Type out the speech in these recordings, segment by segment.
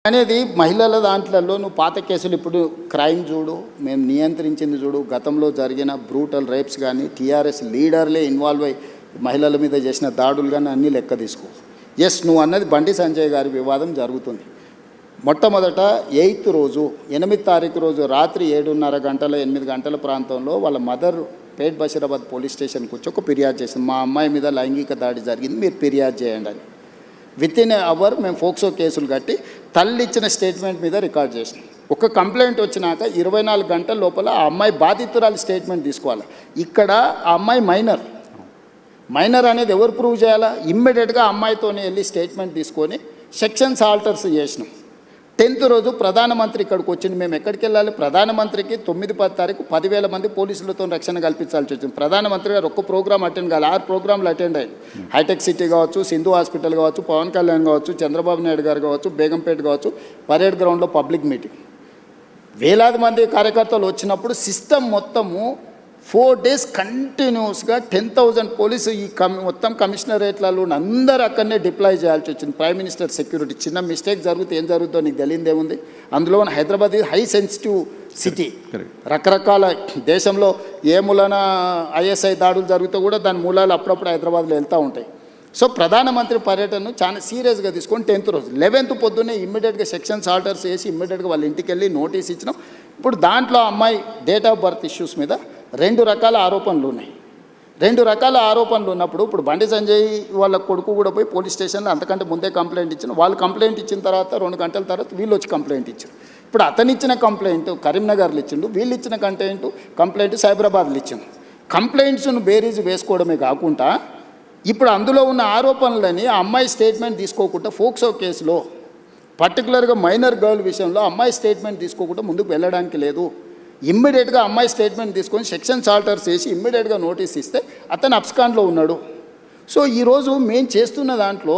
అనేది మహిళల దాంట్లలో నువ్వు పాత కేసులు ఇప్పుడు క్రైమ్ చూడు, మేము నియంత్రించింది చూడు, గతంలో జరిగిన బ్రూటల్ రేప్స్ కానీ టీఆర్ఎస్ లీడర్లే ఇన్వాల్వ్ అయ్యి మహిళల మీద చేసిన దాడులు కానీ అన్నీ లెక్క తీసుకో. ఎస్, నువ్వు అన్నది బండి సంజయ్ గారి వివాదం జరుగుతుంది. మొట్టమొదట 8th రోజు 8 తారీఖు రోజు రాత్రి 7:30 గంటల 8 గంటల ప్రాంతంలో వాళ్ళ మదర్ పేట్ బషీరాబాద్ పోలీస్ స్టేషన్కి వచ్చి ఒక ఫిర్యాదు చేసింది, మా అమ్మాయి మీద లైంగిక దాడి జరిగింది, మీరు ఫిర్యాదు చేయండి అని. వితిన్ ఏ అవర్ మేము ఫోక్సో కేసులు కట్టి తల్లి ఇచ్చిన స్టేట్మెంట్ మీద రికార్డ్ చేసినాం. ఒక కంప్లైంట్ వచ్చినాక 24 గంటల లోపల ఆ అమ్మాయి బాధితురాలు స్టేట్మెంట్ తీసుకోవాలి. ఇక్కడ ఆ అమ్మాయి మైనర్ అనేది ఎవరు ప్రూవ్ చేయాలా? ఇమ్మీడియట్గా అమ్మాయితోనే వెళ్ళి స్టేట్మెంట్ తీసుకొని సెక్షన్స్ ఆల్టర్స్ చేసినాం. 10th రోజు ప్రధానమంత్రి ఇక్కడికి వచ్చింది. మేము ఎక్కడికి వెళ్ళాలి? ప్రధానమంత్రికి 9-10 తారీఖు 10,000 మంది పోలీసులతో రక్షణ కల్పించాల్సి వచ్చింది. ప్రధానమంత్రి గారు ఒక్క ప్రోగ్రామ్ అటెండ్ కావాలి, 6 ప్రోగ్రాంలు అటెండ్ అయ్యాయి. హైటెక్ సిటీ కావచ్చు, సింధు హాస్పిటల్ కావచ్చు, పవన్ కళ్యాణ్ కావచ్చు, చంద్రబాబు నాయుడు గారు కావచ్చు, బేగంపేట కావచ్చు, పరేడ్ గ్రౌండ్లో పబ్లిక్ మీటింగ్. వేలాది మంది కార్యకర్తలు వచ్చినప్పుడు సిస్టమ్ మొత్తము 4 days కంటిన్యూస్గా 10,000 పోలీసు ఈ మొత్తం కమిషనరేట్లలో అందరూ అక్కడనే డిప్లాయ్ చేయాల్సి వచ్చింది. Prime minister security. చిన్న మిస్టేక్ జరిగితే ఏం జరుగుతుందో నీకు తెలియదు ఏముంది. అందులో హైదరాబాద్ హై సెన్సిటివ్ సిటీ. రకరకాల దేశంలో ఏ మూలన ఐఎస్ఐ దాడులు జరుగుతూ కూడా దాని మూలాలు అప్పుడప్పుడు హైదరాబాద్లో వెళ్తూ ఉంటాయి. సో ప్రధానమంత్రి పర్యటనను చాలా సీరియస్గా తీసుకొని 10th రోజు 11th పొద్దున్నే ఇమ్మీడియట్గా సెక్షన్స్ ఆర్డర్స్ వేసి ఇమ్మీడియట్గా వాళ్ళ ఇంటికి వెళ్ళి నోటీస్ ఇచ్చినాం. ఇప్పుడు దాంట్లో అమ్మాయి డేట్ ఆఫ్ బర్త్ ఇష్యూస్ మీద 2 రకాల ఆరోపణలు ఉన్నాయి. 2 రకాల ఆరోపణలు ఉన్నప్పుడు ఇప్పుడు బండి సంజయ్ వాళ్ళ కొడుకు కూడా పోయి పోలీస్ స్టేషన్లో అంతకంటే ముందే కంప్లైంట్ ఇచ్చిన. వాళ్ళు కంప్లైంట్ ఇచ్చిన తర్వాత 2 గంటల తర్వాత వీళ్ళు వచ్చి కంప్లైంట్ ఇచ్చారు. ఇప్పుడు అతను ఇచ్చిన కంప్లైంట్ కరీంనగర్లో ఇచ్చిండు, వీళ్ళు ఇచ్చిన కంప్లైంట్ సైబరాబాద్లో ఇచ్చిండు. కంప్లైంట్స్ను బేరీజు వేసుకోవడమే కాకుండా ఇప్పుడు అందులో ఉన్న ఆరోపణలని ఆ అమ్మాయి స్టేట్మెంట్ తీసుకోకుండా ఫోక్సో కేసులో పర్టికులర్గా మైనర్ గర్ల్ విషయంలో అమ్మాయి స్టేట్మెంట్ తీసుకోకుండా ముందుకు వెళ్ళడానికి లేదు. ఇమ్మీడియట్గా అమ్మాయి స్టేట్మెంట్ తీసుకొని సెక్షన్స్ ఆల్టర్స్ చేసి ఇమ్మీడియట్గా నోటీస్ ఇస్తే అతను అబ్స్కాండ్లో ఉన్నాడు. సో ఈరోజు మేము చేస్తున్న దాంట్లో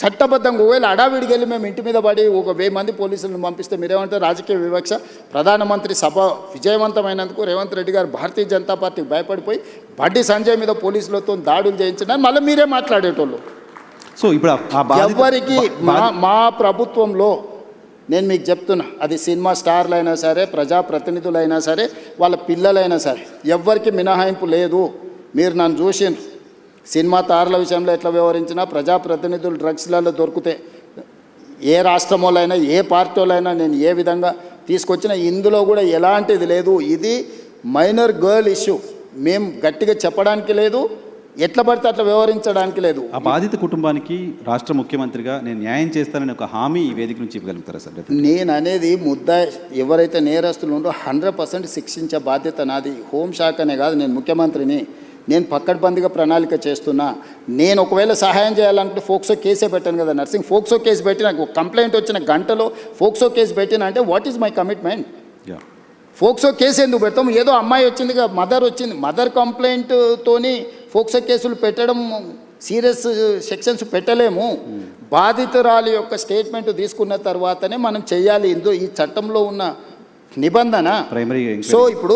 చట్టబద్ధంగా ఒకవేళ అడావిడికి వెళ్ళి మేము ఇంటి మీద పడి 1,000 మంది పోలీసులను పంపిస్తే మీరేమంటారు? రాజకీయ వివక్ష. ప్రధానమంత్రి సభ విజయవంతమైనందుకు రేవంత్ రెడ్డి గారు భారతీయ జనతా పార్టీకి భయపడిపోయి బండి సంజయ్ మీద పోలీసులతో దాడులు చేయించిన మళ్ళీ మీరే మాట్లాడేటోళ్ళు. సో ఇప్పుడు ఎవరికి మా ప్రభుత్వంలో నేను మీకు చెప్తున్నా, అది సినిమా స్టార్లు అయినా సరే, ప్రజాప్రతినిధులైనా సరే, వాళ్ళ పిల్లలైనా సరే, ఎవ్వరికి మినహాయింపు లేదు. మీరు నన్ను చూసిండ్రు. సినిమా తారల విషయంలో ఎట్లా వ్యవహరించినా, ప్రజాప్రతినిధులు డ్రగ్స్లలో దొరికితే ఏ రాష్ట్రంలోనైనా ఏ పార్టీలైనా నేను ఏ విధంగా తీసుకొచ్చినా ఇందులో కూడా ఎలాంటిది లేదు. ఇది మైనర్ గర్ల్ ఇష్యూ. మేము గట్టిగా చెప్పడానికి లేదు, ఎట్లా పడితే అట్లా వ్యవహరించడానికి లేదు. ఆ బాధిత కుటుంబానికి రాష్ట్ర ముఖ్యమంత్రిగా నేను న్యాయం చేస్తానని ఒక హామీ ఈ వేదిక నుంచి ఇవ్వగలుగుతారా సార్? నేను అనేది ఎవరైతే నేరస్తులు ఉందో 100% శిక్షించే బాధ్యత నాది. హోంశాఖనే కాదు, నేను ముఖ్యమంత్రిని. నేను పక్కడ్బందీగా ప్రణాళిక చేస్తున్నా. నేను ఒకవేళ సహాయం చేయాలనుకుంటే ఫోక్సో కేసే పెట్టాను కదా నర్సింగ్. ఫోక్సో కేసు పెట్టిన కంప్లైంట్ వచ్చిన గంటలో ఫోక్సో కేసు పెట్టిన అంటే what is my commitment? POCSO case ఎందుకు పెడతాం? ఏదో అమ్మాయి వచ్చిందిగా, మదర్ వచ్చింది, మదర్ కంప్లైంట్తోని ఫోక్సో కేసులు పెట్టడం సీరియస్ సెక్షన్స్ పెట్టలేము. బాధితురాలి యొక్క స్టేట్మెంట్ తీసుకున్న తర్వాతనే మనం చేయాలి. ఈ చట్టంలో ఉన్న నిబంధన. సో ఇప్పుడు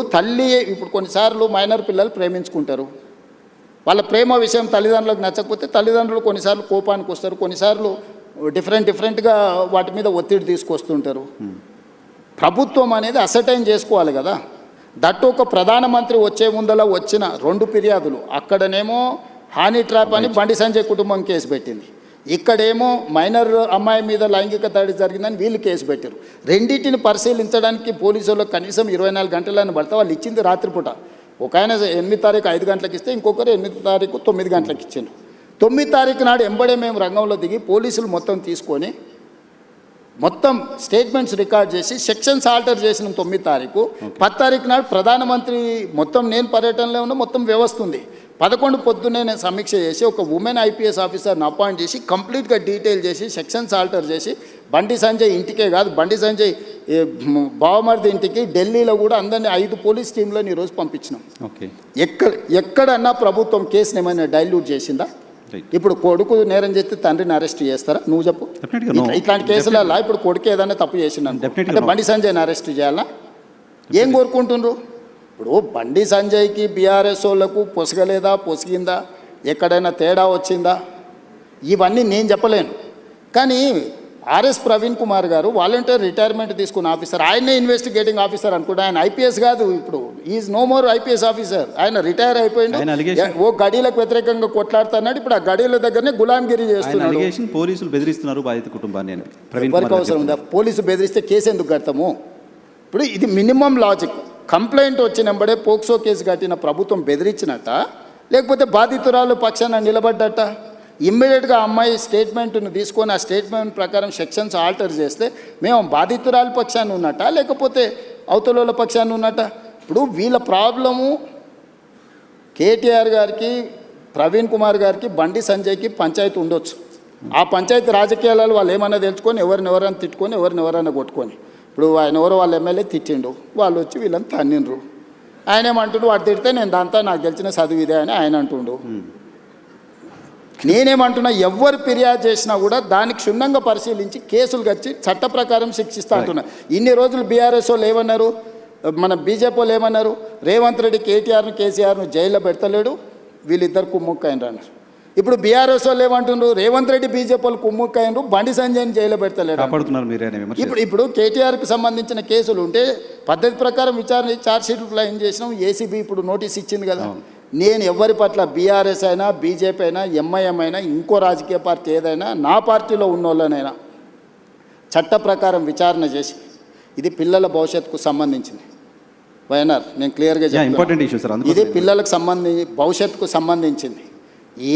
కొన్నిసార్లు మైనర్ పిల్లలు ప్రేమించుకుంటారు. వాళ్ళ ప్రేమ విషయం తల్లిదండ్రులకు నచ్చకపోతే తల్లిదండ్రులు కొన్నిసార్లు కోపానికి వస్తారు, కొన్నిసార్లు డిఫరెంట్గా వాటి మీద ఒత్తిడి తీసుకొస్తుంటారు. ప్రభుత్వం అనేది అసర్టైన్ చేసుకోవాలి కదా. దట్టు ఒక ప్రధానమంత్రి వచ్చే ముందల వచ్చిన 2 ఫిర్యాదులు, అక్కడనేమో హానీ ట్రాప్ అని బండి సంజయ్ కుటుంబం కేసు పెట్టింది, ఇక్కడేమో మైనర్ అమ్మాయి మీద లైంగిక దాడి జరిగిందని వీళ్ళు కేసు పెట్టారు. రెండింటిని పరిశీలించడానికి పోలీసులకు కనీసం 24 గంటలని పడితే వాళ్ళు ఇచ్చింది రాత్రిపూట. ఒక ఆయన 8 తారీఖు 5 గంటలకు ఇస్తే ఇంకొకరు 8 తారీఖు 9 గంటలకు ఇచ్చిండు. 9 తారీఖు నాడు ఎంబడే మేము రంగంలో దిగి పోలీసులు మొత్తం తీసుకొని మొత్తం స్టేట్మెంట్స్ రికార్డ్ చేసి సెక్షన్స్ ఆల్టర్ చేసిన 9 తారీఖు. 10 తారీఖు నాడు ప్రధానమంత్రి మొత్తం నేను పర్యటనలో ఉన్న మొత్తం వ్యవస్థ ఉంది. 11 పొద్దున్నే నేను సమీక్ష చేసి ఒక ఉమెన్ ఐపీఎస్ ఆఫీసర్ని అపాయింట్ చేసి కంప్లీట్గా డీటెయిల్ చేసి సెక్షన్స్ ఆల్టర్ చేసి బండి సంజయ్ ఇంటికే కాదు, బండి సంజయ్ బావమర్ది ఇంటికి ఢిల్లీలో కూడా అందరినీ 5 పోలీస్ టీంలను ఈరోజు పంపించినాం. ఎక్కడన్నా ప్రభుత్వం కేసుని ఏమైనా డైల్యూట్ చేసిందా? ఇప్పుడు కొడుకు నేరం చేస్తే తండ్రిని అరెస్ట్ చేస్తారా? నువ్వు చెప్పు. ఇట్లాంటి కేసులలో ఇప్పుడు కొడుకు ఏదైనా తప్పు చేసిండు అంటే బండి సంజయ్ని అరెస్ట్ చేయాలా? ఏం కోరుకుంటుండ్రు? ఇప్పుడు బండి సంజయ్కి బీఆర్ఎస్ వాళ్ళకు పొసగలేదా, పొసిగిందా, ఎక్కడైనా తేడా వచ్చిందా, ఇవన్నీ నేను చెప్పలేను. కానీ ఆర్ఎస్ ప్రవీణ్ కుమార్ గారు వాలంటీర్ రిటైర్మెంట్ తీసుకున్న ఆఫీసర్, ఆయనే ఇన్వెస్టిగేటింగ్ ఆఫీసర్ అనుకుంటా. ఆయన ఐపీఎస్ కాదు, ఇప్పుడు is no more IPS officer. ఆయన రిటైర్ ఆయన అయిపోయింది. allegation- ఓ గడీలకు వ్యతిరేకంగా కొట్లాడుతున్నాడు. ఇప్పుడు ఆ గడీల దగ్గరనే గులాంగిరి ఆయన చేస్తున్నాడు. అలిగేషన్ పోలీసులు బెదిరిస్తున్నారు బాధిత కుటుంబాన్ని అని ప్రవీణ్ ఎవరికి కుమార్ అవసరం గారు ఉందా? పోలీసు బెదిరిస్తే కేసు ఎందుకు కడతాము? ఇప్పుడు ఇది మినిమం లాజిక్. కంప్లైంట్ వచ్చినప్పుడే పోక్సో కేసు కట్టిన ప్రభుత్వం బెదిరించినట్ట, లేకపోతే బాధితురాలు పక్షాన నిలబడ్డట? ఇమ్మీడియట్గా అమ్మాయి స్టేట్మెంట్ను తీసుకొని ఆ స్టేట్మెంట్ ప్రకారం సెక్షన్స్ ఆల్టర్ చేస్తే మేము బాధితురాల పక్షాన్ని ఉన్నట్ట, లేకపోతే అవతల పక్షాన్ని ఉన్నట్ట? ఇప్పుడు వీళ్ళ ప్రాబ్లము కేటీఆర్ గారికి, ప్రవీణ్ కుమార్ గారికి, బండి సంజయ్కి పంచాయతీ ఉండొచ్చు. ఆ పంచాయతీ రాజకీయాలలో వాళ్ళు ఏమన్నా తెలుసుకొని ఎవరినెవరైనా తిట్టుకొని ఎవరినెవరైనా కొట్టుకొని, ఇప్పుడు ఆయన ఎవరో వాళ్ళ ఎమ్మెల్యే తిట్టిండు, వాళ్ళు వచ్చి వీళ్ళని తన్నిండ్రు. ఆయన ఏమంటుండు, వాడు తిడితే నేను దాంతో నాకు గెలిచిన చదువు ఇదే అని ఆయన అంటుండు. నేనేమంటున్నా, ఎవరు ఫిర్యాదు చేసినా కూడా దానికి క్షుణ్ణంగా పరిశీలించి కేసులు కచ్చి చట్ట ప్రకారం శిక్షిస్తా అంటున్నా. ఇన్ని రోజులు బీఆర్ఎస్ వాళ్ళు ఏమన్నారు, మన బీజేపీ వాళ్ళు ఏమన్నారు, రేవంత్ రెడ్డి కేటీఆర్ను కేసీఆర్ను జైల్లో పెడతలేడు, వీళ్ళిద్దరు కుమ్ముక్కైనరు అన్నారు. ఇప్పుడు బీఆర్ఎస్ వాళ్ళు ఏమంటున్నారు, రేవంత్ రెడ్డి బీజేపీ వాళ్ళు కుమ్ముక్కైనరు, బండి సంజయ్ని జైల్లో పెడతలేడు. కాపాడుతున్నారు మీరే అనే విమర్శ. ఇప్పుడు కేటీఆర్కి సంబంధించిన కేసులు ఉంటే పద్ధతి ప్రకారం విచారణ ఛార్జ్ షీట్లు ఫ్లైన్ చేసినాం. ఏసీబీ ఇప్పుడు నోటీస్ ఇచ్చింది కదా. నేను ఎవరి పట్ల, బీఆర్ఎస్ అయినా బీజేపీ అయినా ఎంఐఎం అయినా ఇంకో రాజకీయ పార్టీ ఏదైనా, నా పార్టీలో ఉన్న వాళ్ళనైనా చట్ట ప్రకారం విచారణ చేసి, ఇది పిల్లల భవిష్యత్తుకు సంబంధించింది. వైఎన్ఆర్ నేను క్లియర్గా ఇంపార్టెంట్ ఇష్యూ సార్, ఇది పిల్లలకు సంబంధించి భవిష్యత్తుకు సంబంధించింది.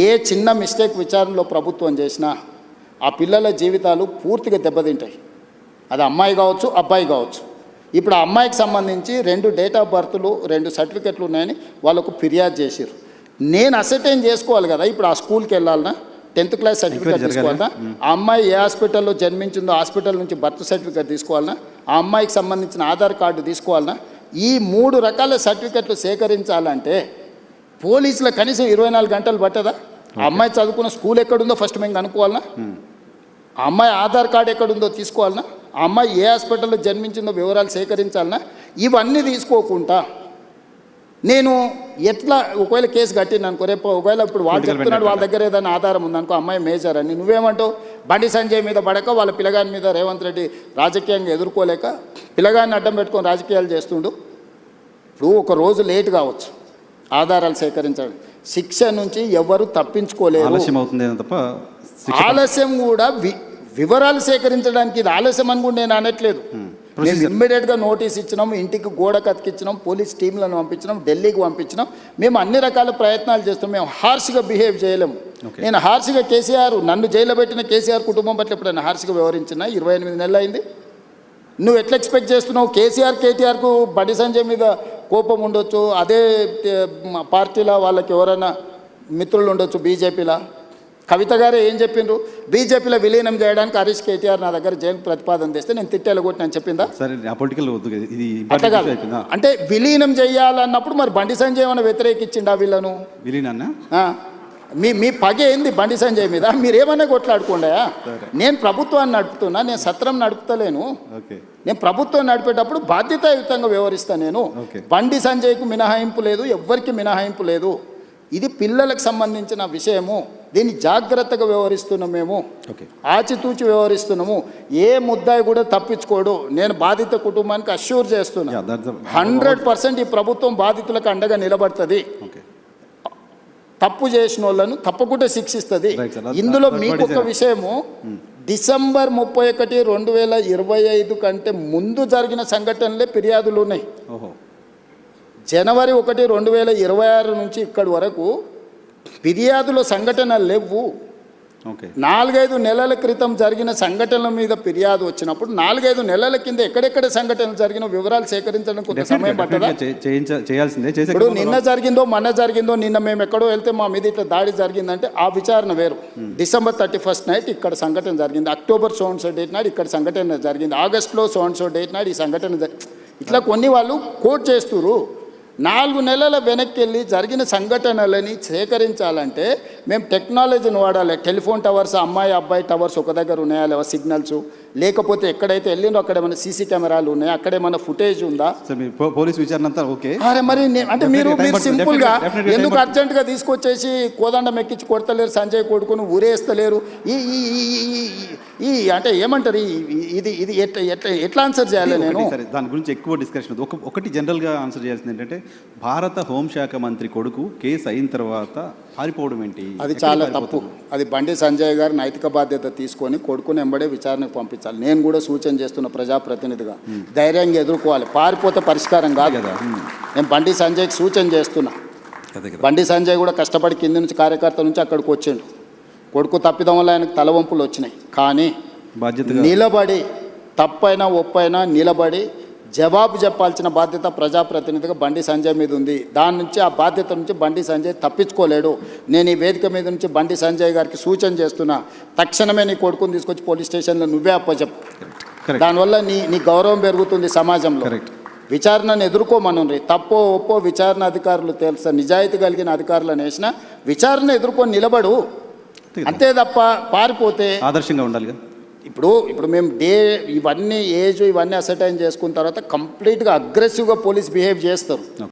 ఏ చిన్న మిస్టేక్ విచారణలో ప్రభుత్వం చేసినా ఆ పిల్లల జీవితాలు పూర్తిగా దెబ్బతింటాయి. అది అమ్మాయి కావచ్చు, అబ్బాయి కావచ్చు. ఇప్పుడు ఆ అమ్మాయికి సంబంధించి 2 డేట్ ఆఫ్ బర్త్లు 2 సర్టిఫికెట్లు ఉన్నాయని వాళ్ళకు ఫిర్యాదు చేశారు. నేను అసర్టైన్ చేసుకోవాలి కదా, ఇప్పుడు ఆ స్కూల్కి వెళ్ళాలన్నా, 10th క్లాస్ సర్టిఫికేట్ తీసుకోవాలన్నా, ఆ అమ్మాయి ఏ హాస్పిటల్లో జన్మించిందో హాస్పిటల్ నుంచి బర్త్ సర్టిఫికేట్ తీసుకోవాలన్నా, ఆ అమ్మాయికి సంబంధించిన ఆధార్ కార్డు తీసుకోవాలన్నా, ఈ 3 రకాల సర్టిఫికెట్లు సేకరించాలంటే పోలీసుల కనీసం 24 గంటలు పట్టదా? ఆ అమ్మాయి చదువుకున్న స్కూల్ ఎక్కడుందో ఫస్ట్ మేము కనుక్కోవాలన్నా, ఆ అమ్మాయి ఆధార్ కార్డు ఎక్కడుందో తీసుకోవాలన్నా, ఆ అమ్మాయి ఏ హాస్పిటల్లో జన్మించిందో వివరాలు సేకరించాలన్నా, ఇవన్నీ తీసుకోకుండా నేను ఎట్లా ఒకవేళ కేసు కట్టింది అనుకో, రేపు ఒకవేళ ఇప్పుడు వాళ్ళు చెప్తున్నాడు వాళ్ళ దగ్గర ఏదైనా ఆధారం ఉందనుకో, అమ్మాయి మేజర్ అని, నువ్వేమంటావు? బండి సంజయ్ మీద పడక వాళ్ళ పిల్లగాని మీద రేవంత్ రెడ్డి రాజకీయంగా ఎదుర్కోలేక పిల్లగాన్ని అడ్డం పెట్టుకొని రాజకీయాలు చేస్తుండు. ఇప్పుడు ఒక రోజు లేట్ కావచ్చు ఆధారాలు సేకరించడం, శిక్ష నుంచి ఎవరు తప్పించుకోలేరు. ఆలస్యం అవుతుంది తప్ప ఆలస్యం కూడా వివరాలు సేకరించడానికి ఇది ఆలస్యం అని కూడా నేను అనట్లేదు. మేము ఇమ్మీడియట్గా నోటీస్ ఇచ్చినాం, ఇంటికి గోడ కతికిచ్చినాం, పోలీస్ టీంలను పంపించినాం, ఢిల్లీకి పంపించినాం. మేము అన్ని రకాల ప్రయత్నాలు చేస్తాం. మేము హార్ష్గా బిహేవ్ చేయలేము. నేను హార్ష్గా కేసీఆర్, నన్ను జైల్లో పెట్టిన కేసీఆర్ కుటుంబం పట్ల ఎప్పుడైనా హార్ష్గా వ్యవహరించినా? 28 నెలలు అయింది. నువ్వు ఎట్లా ఎక్స్పెక్ట్ చేస్తున్నావు? కేటీఆర్కు బండి సంజయ్ మీద కోపం ఉండొచ్చు, అదే పార్టీలో వాళ్ళకి ఎవరైనా మిత్రులు ఉండొచ్చు, బీజేపీలో. కవిత గారే ఏం చెప్పిండ్రు, బీజేపీలో విలీనం చేయడానికి హరీష్ కేటీఆర్ నా దగ్గర జైలు ప్రతిపాదన తెస్తే నేను తిట్టేలా కొట్టిన చెప్పిందా? అట్లా కాదు. అంటే విలీనం చేయాలన్నప్పుడు మరి బండి సంజయ్ ఏమైనా వ్యతిరేకించిండా వీళ్ళను? విలీనాన్న మీ పగ ఏంది బండి సంజయ్ మీద? మీరేమన్నా కొట్లాడుకోండా? నేను ప్రభుత్వాన్ని నడుపుతున్నా, నేను సత్రం నడుపుతలేను. నేను ప్రభుత్వం నడిపేటప్పుడు బాధ్యతాయుతంగా వ్యవహరిస్తాను. నేను బండి సంజయ్కు మినహాయింపు లేదు, ఎవ్వరికి మినహాయింపు లేదు. ఇది పిల్లలకు సంబంధించిన విషయము. దీన్ని జాగ్రత్తగా వ్యవహరిస్తున్నాం, మేము ఆచితూచి వ్యవహరిస్తున్నాము. ఏ ముద్దాయి కూడా తప్పించుకోడు. నేను బాధిత కుటుంబానికి అష్యూర్ చేస్తున్నా, 100% ఈ ప్రభుత్వం బాధితులకు అండగా నిలబడుతుంది. తప్పు చేసిన వాళ్ళను తప్పకుండా శిక్షిస్తుంది. ఇందులో మీకు ఒక విషయము, డిసెంబర్ 31, 2025 కంటే ముందు జరిగిన సంఘటనలే ఫిర్యాదులు ఉన్నాయి. జనవరి 1, 2026 నుంచి ఇక్కడి వరకు ఫిర్యాదుల సంఘటనలు లేవు. 4-5 నెలల క్రితం జరిగిన సంఘటనల మీద ఫిర్యాదు వచ్చినప్పుడు 4-5 నెలల కింద ఎక్కడెక్కడ సంఘటనలు జరిగిన వివరాలు సేకరించడం కొంత సమయం పట్టదా? ఇప్పుడు నిన్న జరిగిందో మొన్న జరిగిందో, నిన్న మేము ఎక్కడో వెళ్తే మా మీద ఇట్లా దాడి జరిగిందంటే ఆ విచారణ వేరు. డిసెంబర్ 31 నైట్ ఇక్కడ సంఘటన జరిగింది, October so and so date నాడు ఇక్కడ సంఘటన జరిగింది, ఆగస్టులో సో అండ్ సో డేట్ నాడు ఈ సంఘటన ఇట్లా కొన్ని వాళ్ళు కోట్ చేస్తున్నారు. 4 నెలల వెనక్కి వెళ్ళి జరిగిన సంఘటనలని సేకరించాలంటే మేము టెక్నాలజీని వాడాలి. టెలిఫోన్ టవర్స్, అమ్మాయి అబ్బాయి టవర్స్ ఒక దగ్గర ఉన్నాయా లేవా సిగ్నల్స్, లేకపోతే ఎక్కడైతే వెళ్ళిందో అక్కడ ఏమైనా సీసీ కెమెరాలు ఉన్నాయా, అక్కడ ఏమైనా ఫుటేజ్ ఉందా? పోలీస్ విచారణ అంతా ఓకే. అరే మరి అంటే మీరు సింపుల్గా ఎందుకు అర్జెంటుగా తీసుకొచ్చేసి కోదండం ఎక్కించి కొడతలేరు, సంజయ్ కొడుకును ఊరేస్తలేరు? ఈ ఈ అంటే ఏమంటారు ఇది ఇది ఎట్లా ఎట్లా ఎట్లా ఆన్సర్ చేయాలి నేను? సరే, దాని గురించి ఎక్కువ డిస్కషన్ ఉంది. ఒకటి జనరల్గా ఆన్సర్ చేయాల్సింది ఏంటంటే, భారత హోంశాఖ మంత్రి కొడుకు కేసు అయిన తర్వాత పారిపోవడం ఏంటి? అది ఎక్కడికి చాలా పారిపోతారు? తప్పు. అది బండి సంజయ్ గారు నైతిక బాధ్యత తీసుకొని కొడుకుని ఎంబడే విచారణకు పంపించాలి. నేను కూడా సూచన చేస్తున్న ప్రజాప్రతినిధిగా ధైర్యంగా ఎదుర్కోవాలి. పారిపోతే పరిష్కారం కాదు కదా. నేను బండి సంజయ్కి సూచన చేస్తున్నా. అదే కదా. బండి సంజయ్ కూడా కష్టపడి కింది నుంచి కార్యకర్త నుంచి అక్కడికి వచ్చిండు. కొడుకు తప్పిదం వల్ల ఆయనకు తలవంపులు వచ్చినాయి. కానీ బాధ్యతగా నిలబడి తప్పైనా ఒప్పైనా నిలబడి జవాబు చెప్పాల్సిన బాధ్యత ప్రజాప్రతినిధిగా బండి సంజయ్ మీద ఉంది. దాని నుంచి ఆ బాధ్యత నుంచి బండి సంజయ్ తప్పించుకోలేడు. నేను ఈ వేదిక మీద నుంచి బండి సంజయ్ గారికి సూచన చేస్తున్నా, తక్షణమే నీ కొడుకుని తీసుకొచ్చి పోలీస్ స్టేషన్లో నువ్వే అప్పచెప్పు. కరెక్ట్. దానివల్ల నీ గౌరవం పెరుగుతుంది సమాజంలో. కరెక్ట్. విచారణను ఎదుర్కోమనుండ్రి. తప్పో ఒప్పో విచారణ అధికారులు తెలుసా, నిజాయితీ కలిగిన అధికారులను వేసిన విచారణ ఎదుర్కొని నిలబడు. అంతే తప్ప పారిపోతే ఆదర్శంగా ఉండాలిగా. ఇప్పుడు మేము ఇవన్నీ ఏజ్ ఇవన్నీ అసర్టైన్ చేసుకున్న తర్వాత కంప్లీట్గా అగ్రెసివ్గా పోలీస్ బిహేవ్ చేస్తారు.